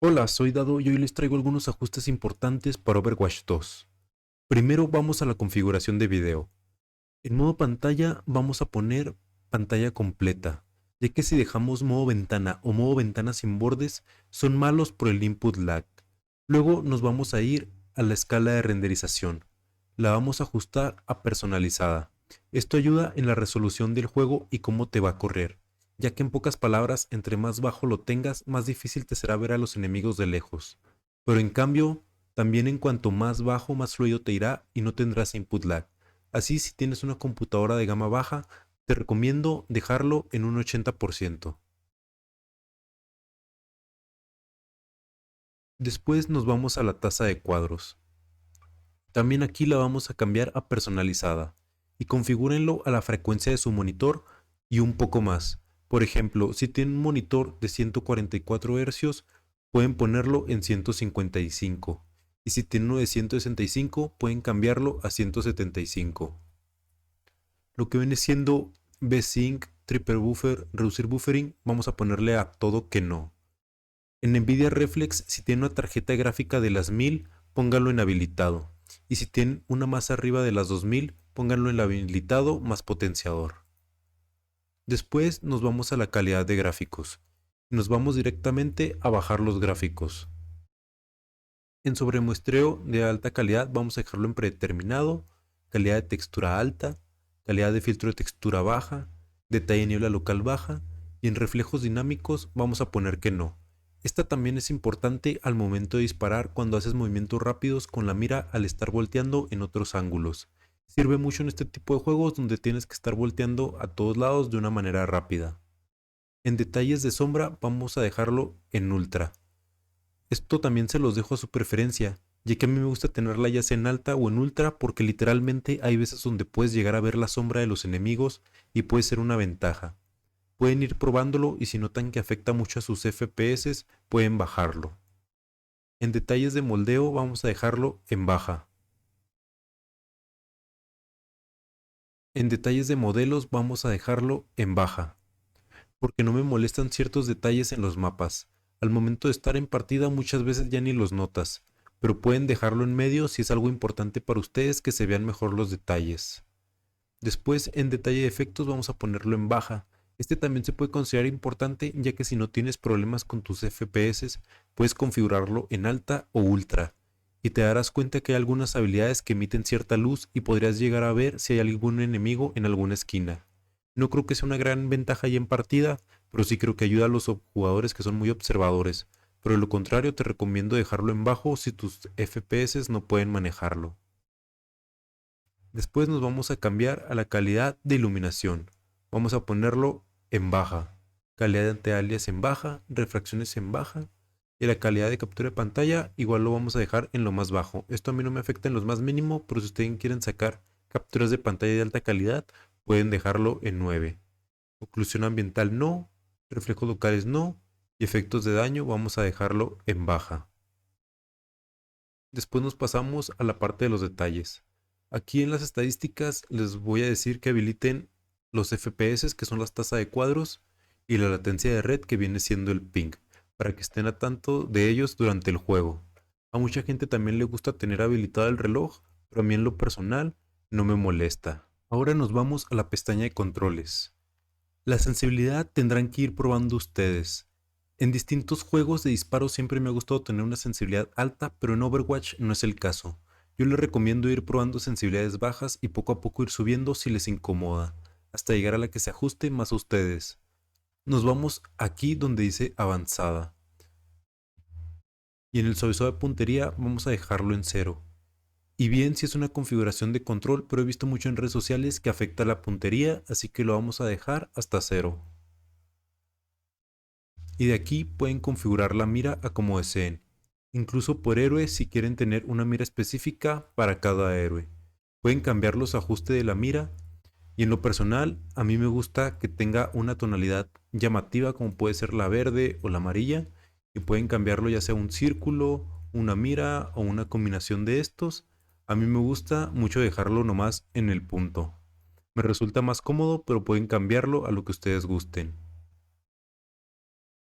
Hola, soy Dado y hoy les traigo algunos ajustes importantes para Overwatch 2. Primero vamos a la configuración de video. En modo pantalla vamos a poner pantalla completa, ya que si dejamos modo ventana o modo ventana sin bordes son malos por el input lag. Luego nos vamos a ir a la escala de renderización. La vamos a ajustar a personalizada. Esto ayuda en la resolución del juego y cómo te va a correr, ya que en pocas palabras, entre más bajo lo tengas, más difícil te será ver a los enemigos de lejos. Pero en cambio, también en cuanto más bajo, más fluido te irá y no tendrás input lag. Así, si tienes una computadora de gama baja, te recomiendo dejarlo en un 80%. Después nos vamos a la tasa de cuadros. También aquí la vamos a cambiar a personalizada y configúrenlo a la frecuencia de su monitor y un poco más. Por ejemplo, si tienen un monitor de 144 Hz, pueden ponerlo en 155. Y si tienen uno de 165, pueden cambiarlo a 175. Lo que viene siendo V-Sync, Triple Buffer, Reducir Buffering, vamos a ponerle a todo que no. En Nvidia Reflex, si tienen una tarjeta gráfica de las 1000, pónganlo en habilitado. Y si tienen una más arriba de las 2000, pónganlo en habilitado más potenciador. Después nos vamos a la calidad de gráficos. Nos vamos directamente a bajar los gráficos. En sobremuestreo de alta calidad vamos a dejarlo en predeterminado, calidad de textura alta, calidad de filtro de textura baja, detalle de niebla local baja y en reflejos dinámicos vamos a poner que no. Esta también es importante al momento de disparar cuando haces movimientos rápidos con la mira al estar volteando en otros ángulos. Sirve mucho en este tipo de juegos donde tienes que estar volteando a todos lados de una manera rápida. En detalles de sombra vamos a dejarlo en ultra. Esto también se los dejo a su preferencia, ya que a mí me gusta tenerla ya sea en alta o en ultra porque literalmente hay veces donde puedes llegar a ver la sombra de los enemigos y puede ser una ventaja. Pueden ir probándolo y si notan que afecta mucho a sus FPS, pueden bajarlo. En detalles de moldeo vamos a dejarlo en baja. En detalles de modelos vamos a dejarlo en baja, porque no me molestan ciertos detalles en los mapas. Al momento de estar en partida muchas veces ya ni los notas, pero pueden dejarlo en medio si es algo importante para ustedes que se vean mejor los detalles. Después en detalle de efectos vamos a ponerlo en baja. Este también se puede considerar importante ya que si no tienes problemas con tus FPS puedes configurarlo en alta o ultra y te darás cuenta que hay algunas habilidades que emiten cierta luz y podrías llegar a ver si hay algún enemigo en alguna esquina. No creo que sea una gran ventaja ya en partida, pero sí creo que ayuda a los jugadores que son muy observadores. Pero de lo contrario te recomiendo dejarlo en bajo si tus FPS no pueden manejarlo. Después nos vamos a cambiar a la calidad de iluminación. Vamos a ponerlo en baja. Calidad de antialias en baja, refracciones en baja. Y la calidad de captura de pantalla igual lo vamos a dejar en lo más bajo. Esto a mí no me afecta en los más mínimo, pero si ustedes quieren sacar capturas de pantalla de alta calidad, pueden dejarlo en 9. Oclusión ambiental no, reflejos locales no, y efectos de daño vamos a dejarlo en baja. Después nos pasamos a la parte de los detalles. Aquí en las estadísticas les voy a decir que habiliten los FPS, que son las tasas de cuadros, y la latencia de red, que viene siendo el ping, para que estén a tanto de ellos durante el juego. A mucha gente también le gusta tener habilitado el reloj, pero a mí en lo personal no me molesta. Ahora nos vamos a la pestaña de controles. La sensibilidad tendrán que ir probando ustedes. En distintos juegos de disparo siempre me ha gustado tener una sensibilidad alta, pero en Overwatch no es el caso. Yo les recomiendo ir probando sensibilidades bajas y poco a poco ir subiendo si les incomoda, hasta llegar a la que se ajuste más a ustedes. Nos vamos aquí donde dice avanzada. Y en el suavizado de puntería vamos a dejarlo en cero. Y bien, si es una configuración de control, pero he visto mucho en redes sociales que afecta la puntería, así que lo vamos a dejar hasta cero. Y de aquí pueden configurar la mira a como deseen, incluso por héroe si quieren tener una mira específica para cada héroe. Pueden cambiar los ajustes de la mira y en lo personal a mí me gusta que tenga una tonalidad llamativa como puede ser la verde o la amarilla y pueden cambiarlo ya sea un círculo, una mira o una combinación de estos. A mí me gusta mucho dejarlo nomás en el punto. Me resulta más cómodo, pero pueden cambiarlo a lo que ustedes gusten.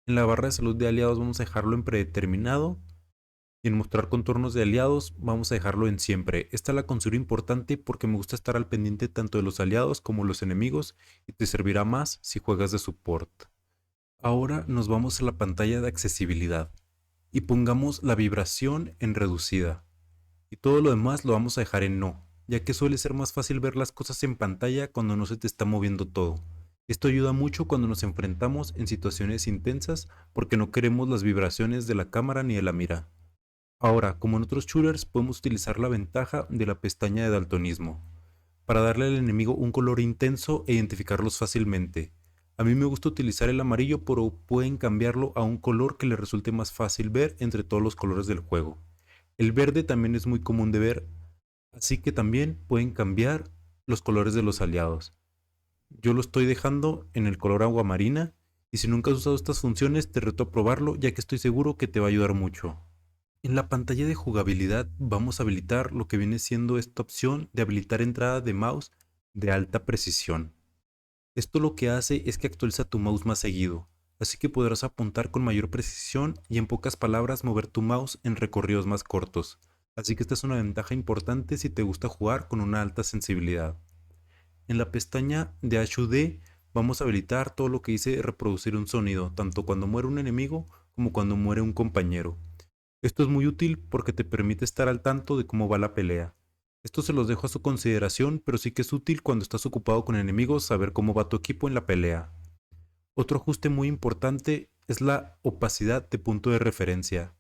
En la barra de salud de aliados vamos a dejarlo en predeterminado. Y en mostrar contornos de aliados vamos a dejarlo en siempre. Esta la considero importante porque me gusta estar al pendiente tanto de los aliados como los enemigos y te servirá más si juegas de support. Ahora nos vamos a la pantalla de accesibilidad y pongamos la vibración en reducida. Y todo lo demás lo vamos a dejar en no, ya que suele ser más fácil ver las cosas en pantalla cuando no se te está moviendo todo. Esto ayuda mucho cuando nos enfrentamos en situaciones intensas porque no queremos las vibraciones de la cámara ni de la mira. Ahora, como en otros shooters, podemos utilizar la ventaja de la pestaña de daltonismo para darle al enemigo un color intenso e identificarlos fácilmente. A mí me gusta utilizar el amarillo, pero pueden cambiarlo a un color que les resulte más fácil ver entre todos los colores del juego. El verde también es muy común de ver, así que también pueden cambiar los colores de los aliados. Yo lo estoy dejando en el color agua marina y si nunca has usado estas funciones te reto a probarlo ya que estoy seguro que te va a ayudar mucho. En la pantalla de jugabilidad vamos a habilitar lo que viene siendo esta opción de habilitar entrada de mouse de alta precisión. Esto lo que hace es que actualiza tu mouse más seguido, así que podrás apuntar con mayor precisión y en pocas palabras mover tu mouse en recorridos más cortos. Así que esta es una ventaja importante si te gusta jugar con una alta sensibilidad. En la pestaña de HUD vamos a habilitar todo lo que dice reproducir un sonido, tanto cuando muere un enemigo como cuando muere un compañero. Esto es muy útil porque te permite estar al tanto de cómo va la pelea. Esto se los dejo a su consideración, pero sí que es útil cuando estás ocupado con enemigos saber cómo va tu equipo en la pelea. Otro ajuste muy importante es la opacidad de punto de referencia.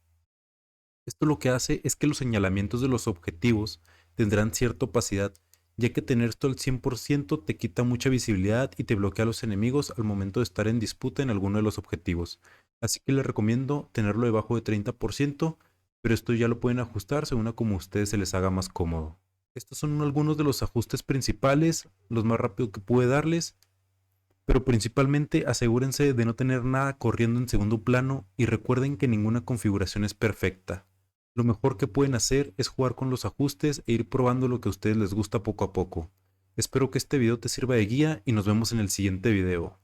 Esto lo que hace es que los señalamientos de los objetivos tendrán cierta opacidad, ya que tener esto al 100% te quita mucha visibilidad y te bloquea a los enemigos al momento de estar en disputa en alguno de los objetivos. Así que les recomiendo tenerlo debajo de 30%, pero esto ya lo pueden ajustar según a como a ustedes se les haga más cómodo. Estos son algunos de los ajustes principales, los más rápido que pude darles, pero principalmente asegúrense de no tener nada corriendo en segundo plano y recuerden que ninguna configuración es perfecta. Lo mejor que pueden hacer es jugar con los ajustes e ir probando lo que a ustedes les gusta poco a poco. Espero que este video te sirva de guía y nos vemos en el siguiente video.